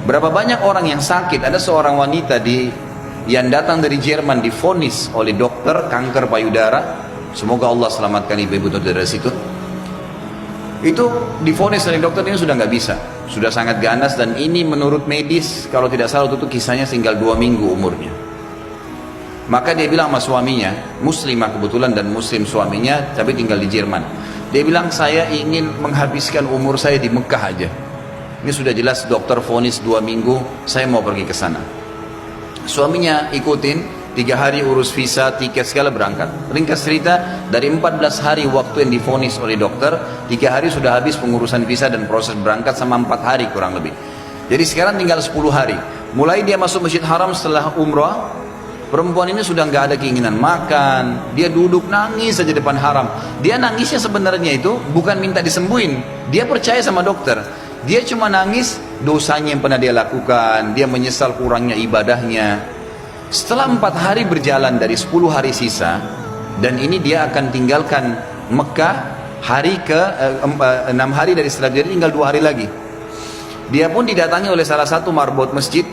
Berapa banyak orang yang sakit, ada seorang wanita yang datang dari Jerman divonis oleh dokter kanker payudara. Semoga Allah selamatkan ibu-ibu dari situ. Itu divonis oleh dokter, ini sudah nggak bisa, sudah sangat ganas, dan ini menurut medis kalau tidak salah itu kisahnya tinggal 2 minggu umurnya. Maka dia bilang sama suaminya, muslimah kebetulan dan muslim suaminya, tapi tinggal di Jerman. Dia bilang, saya ingin menghabiskan umur saya di Mekah aja. Ini sudah jelas dokter vonis 2 minggu, saya mau pergi ke sana. Suaminya ikutin, 3 hari urus visa, tiket segala, berangkat. Ringkas cerita, dari 14 hari waktu yang divonis oleh dokter, 3 hari sudah habis pengurusan visa dan proses berangkat sama 4 hari kurang lebih. Jadi sekarang tinggal 10 hari. Mulai dia masuk Masjid Haram setelah umrah, perempuan ini sudah nggak ada keinginan makan, dia duduk nangis saja depan haram. Dia nangisnya sebenarnya itu bukan minta disembuhin, dia percaya sama dokter. Dia cuma nangis dosanya yang pernah dia lakukan, dia menyesal kurangnya ibadahnya. Setelah 4 hari berjalan dari 10 hari sisa, dan ini dia akan tinggalkan Mekah hari ke 6 hari dari setelah, jadi tinggal 2 hari lagi. Dia pun didatangi oleh salah satu marbot masjid,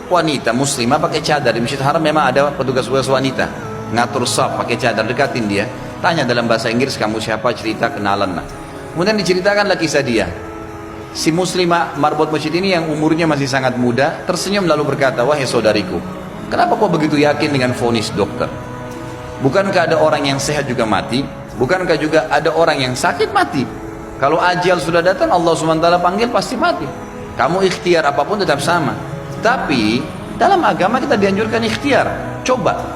wanita muslimah pakai cadar. Di Masjid Haram memang ada petugas-petugas wanita ngatur saf pakai cadar, dekatin dia, tanya dalam bahasa Inggris, kamu siapa, cerita, kenalan lah. Kemudian diceritakanlah kisah dia. Si muslimah marbot masjid ini yang umurnya masih sangat muda tersenyum lalu berkata, wahai saudariku, kenapa kau begitu yakin dengan vonis dokter? Bukankah ada orang yang sehat juga mati? Bukankah juga ada orang yang sakit mati? Kalau ajal sudah datang, Allah SWT panggil pasti mati. Kamu ikhtiar apapun tetap sama. Tapi dalam agama kita dianjurkan ikhtiar. Coba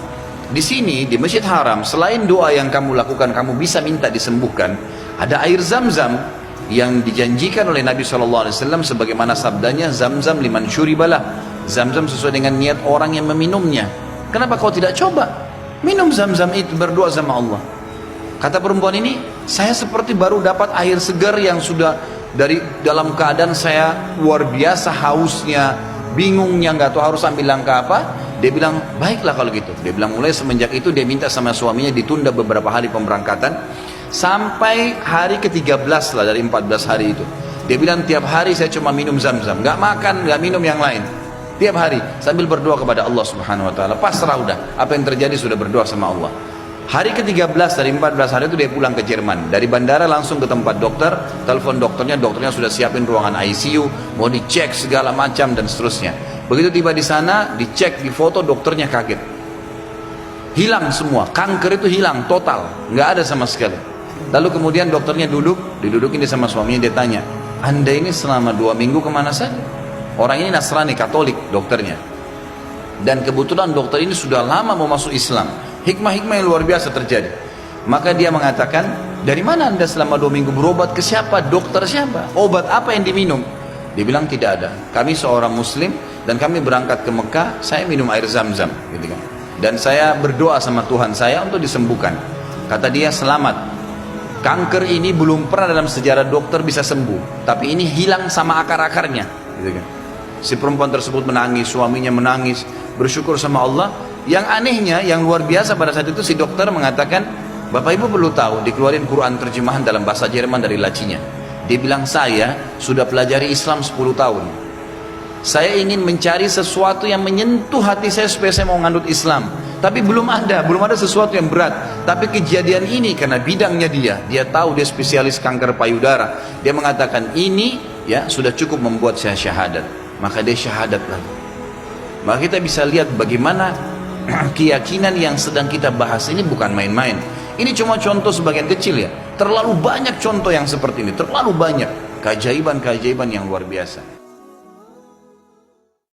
di sini di Masjid Haram, selain doa yang kamu lakukan, kamu bisa minta disembuhkan. Ada air Zam-Zam yang dijanjikan oleh Nabi SAW, sebagaimana sabdanya, Zam-Zam liman syuribalah. Zam-Zam sesuai dengan niat orang yang meminumnya. Kenapa kau tidak coba minum Zam-Zam itu, berdoa sama Allah? Kata perempuan ini, saya seperti baru dapat air segar yang sudah dari dalam keadaan saya luar biasa hausnya, bingungnya, nggak tahu harus ambil langkah apa. Dia bilang, baiklah kalau gitu. Dia bilang mulai semenjak itu dia minta sama suaminya ditunda beberapa hari pemberangkatan sampai hari ke-13 lah dari 14 hari itu. Dia bilang tiap hari saya cuma minum Zam-Zam, nggak makan, nggak minum yang lain. Tiap hari sambil berdoa kepada Allah Subhanahu Wa Taala. Pasrah udah, apa yang terjadi sudah berdoa sama Allah. Hari ke-13 dari 14 hari itu dia pulang ke Jerman. Dari bandara langsung ke tempat dokter, telepon dokternya sudah siapin ruangan ICU, mau dicek segala macam dan seterusnya. Begitu tiba di sana, dicek, difoto, dokternya kaget. Hilang semua, kanker itu hilang total, nggak ada sama sekali. Lalu kemudian dokternya didudukin dia sama suaminya, dia tanya, Anda ini selama 2 minggu kemana saja? Orang ini Nasrani, Katolik dokternya. Dan kebetulan dokter ini sudah lama mau masuk Islam. Hikmah-hikmah yang luar biasa terjadi. Maka dia mengatakan, dari mana Anda selama 2 minggu berobat ke siapa? Dokter siapa? Obat apa yang diminum? Dia bilang tidak ada. Kami seorang muslim dan kami berangkat ke Mekah, saya minum air Zam-Zam gitu kan. Dan saya berdoa sama Tuhan saya untuk disembuhkan. Kata dia, selamat. Kanker ini belum pernah dalam sejarah dokter bisa sembuh, tapi ini hilang sama akar-akarnya gitu kan. Si perempuan tersebut menangis, suaminya menangis, bersyukur sama Allah. Yang anehnya, yang luar biasa pada saat itu si dokter mengatakan, Bapak Ibu perlu tahu, dikeluarin Quran terjemahan dalam bahasa Jerman dari lacinya. Dia bilang, saya sudah pelajari Islam 10 tahun. Saya ingin mencari sesuatu yang menyentuh hati saya supaya saya mau ngandut Islam. Tapi belum ada sesuatu yang berat. Tapi kejadian ini karena bidangnya dia tahu dia spesialis kanker payudara. Dia mengatakan ini ya sudah cukup membuat saya syahadat. Maka dia syahadat lagi. Maka kita bisa lihat bagaimana keyakinan yang sedang kita bahas ini bukan main-main. Ini cuma contoh sebagian kecil ya. Terlalu banyak contoh yang seperti ini, terlalu banyak keajaiban-keajaiban yang luar biasa.